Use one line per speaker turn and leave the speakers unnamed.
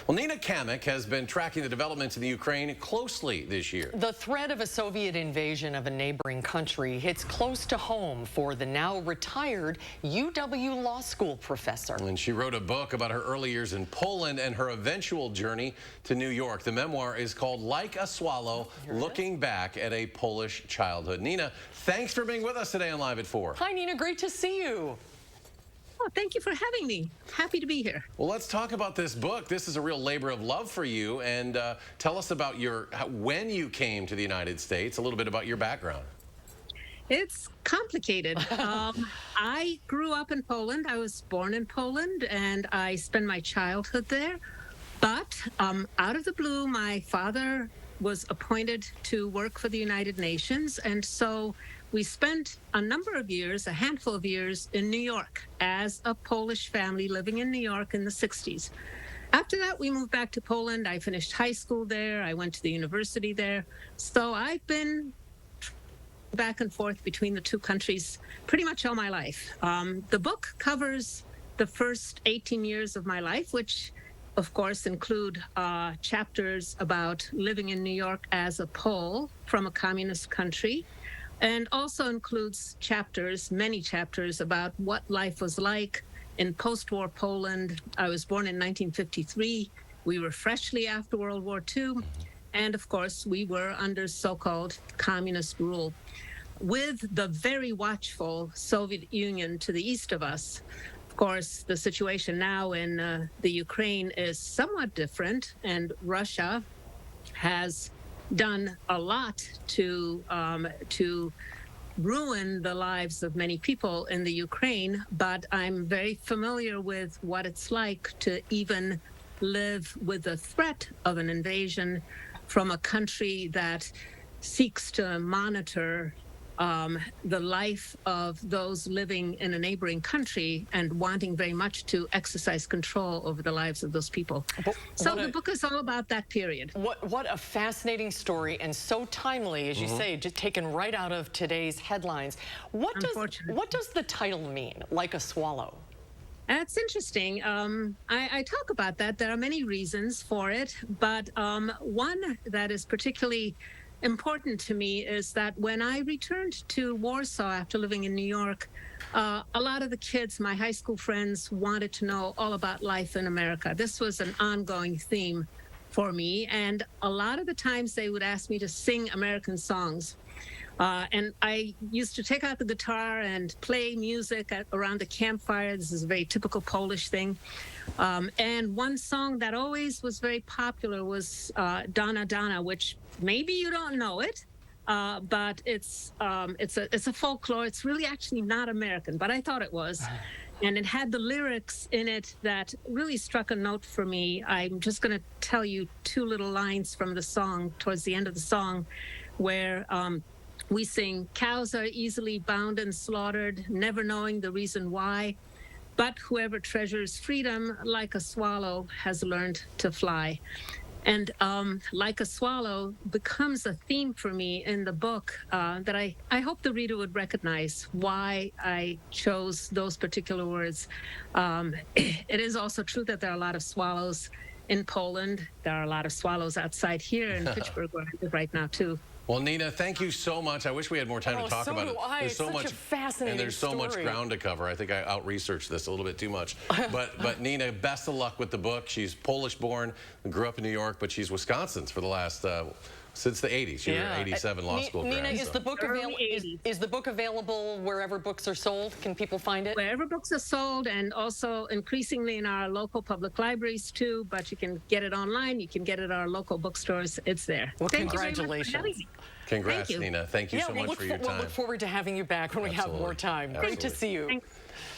Well, Nina Camic has been tracking the developments in the Ukraine closely this year.
The threat of a Soviet invasion of a neighboring country hits close to home for the now retired UW Law School professor.
And she wrote a book about her early years in Poland and her eventual journey to New York. The memoir is called Like a Swallow, Looking Back at a Polish Childhood. Nina, thanks for being with us today on Live at 4.
Hi, Nina. Great to see you.
Oh, thank you for having me. Happy to be here.
Well, let's talk about this book. This is a real labor of love for you. And tell us about when you came to the United States, a little bit about your background.
It's complicated. I grew up in Poland. I was born in Poland, and I spent my childhood there. But out of the blue, my father was appointed to work for the United Nations, and so we spent a number of years, a handful of years, in New York as a Polish family living in New York in the 60s. After that, we moved back to Poland. I finished high school there. I went to the university there. So I've been back and forth between the two countries pretty much all my life. The book covers the first 18 years of my life, which of course include chapters about living in New York as a Pole from a communist country, and also includes chapters, many chapters, about what life was like in post-war Poland. I was born in 1953. We were freshly after World War II. And of course, we were under so-called communist rule, with the very watchful Soviet Union to the east of us. Of course, the situation now in the Ukraine is somewhat different, and Russia has done a lot to ruin the lives of many people in the Ukraine, but I'm very familiar with what it's like to even live with the threat of an invasion from a country that seeks to monitor the life of those living in a neighboring country and wanting very much to exercise control over the lives of those people. So the book is all about that period.
What a fascinating story, and so timely, as you say, just taken right out of today's headlines. What does the title mean, Like a Swallow?
That's interesting. I talk about that. There are many reasons for it, but one that is particularly important to me is that when I returned to Warsaw after living in New York, a lot of the kids, my high school friends, wanted to know all about life in America. This was an ongoing theme for me, and a lot of the times they would ask me to sing American songs. And I used to take out the guitar and play music around the campfire. This is a very typical Polish thing. And one song that always was very popular was Donna Donna, which maybe you don't know it, but it's a folklore. It's really actually not American, but I thought it was. And it had the lyrics in it that really struck a note for me. I'm just going to tell you two little lines from the song towards the end of the song, where we sing, "Cows are easily bound and slaughtered, never knowing the reason why. But whoever treasures freedom, like a swallow, has learned to fly." And Like a Swallow becomes a theme for me in the book that I hope the reader would recognize why I chose those particular words. It is also true that there are a lot of swallows in Poland. There are a lot of swallows outside here in Pittsburgh, where I live right now, too.
Well, Nina, thank you so much. I wish we had more time to talk about it.
There's so much,
and there's so much ground to cover. I think I out-researched this a little bit too much. But Nina, best of luck with the book. She's Polish-born, grew up in New York, but she's Wisconsin's for the last since the 80s. You're 87 law school grad.
Nina, is the book available wherever books are sold? Can people find it?
Wherever books are sold, and also increasingly in our local public libraries too, but you can get it online, you can get it at our local bookstores. It's there.
Well, congratulations.
Congrats, Nina. Thank you so much for your time.
We'll look forward to having you back when we have more time. Great to see you. Thanks.